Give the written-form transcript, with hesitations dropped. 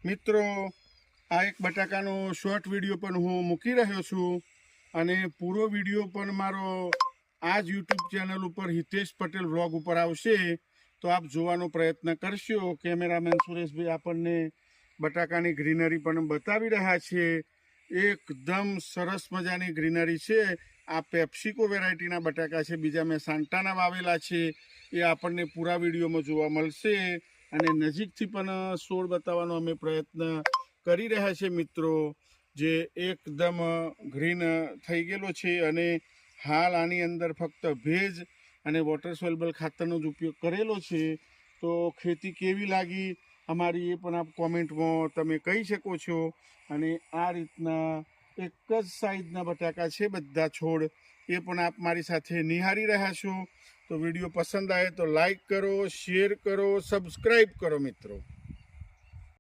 મિત્રો, આ એક બટાકાનો શોર્ટ વિડીયો પણ હું મૂકી રહ્યો છું અને પૂરો વિડીયો પણ મારો આ જ યુટ્યુબ ચેનલ ઉપર હિતેશ પટેલ વ્લોગ ઉપર આવશે, તો આપ જોવાનો પ્રયત્ન કરશો। કેમેરામેન સુરેશભાઈ આપણને બટાકાની ગ્રીનરી પણ બતાવી રહ્યા છે। એકદમ સરસ મજાની ગ્રીનરી છે। આ પેપ્સિકો વેરાયટીના બટાકા છે, બીજા મેં સાન્ટાના વાવેલા છે, એ આપણને પૂરા વિડીયોમાં જોવા મળશે અને નજીકથી પણ છોડ બતાવવાનો અમે પ્રયત્ન કરી રહ્યા છે મિત્રો, જે એકદમ ગ્રીન થઈ ગયેલો છે અને હાલ આની અંદર ફક્ત ભેજ અને વોટર સોલ્યુબલ ખાતરનો જ ઉપયોગ કરેલો છે। તો ખેતી કેવી લાગી અમારી એ પણ આપ કોમેન્ટમાં તમે કહી શકો છો। અને આ રીતના એક જ સાઈઝના બટાકા છે બધા છોડ, એ પણ આપ મારી સાથે નિહાળી રહ્યા છો। તો વિડીયો પસંદ આવે તો લાઈક કરો, શેર કરો, સબસ્ક્રાઈબ કરો મિત્રો।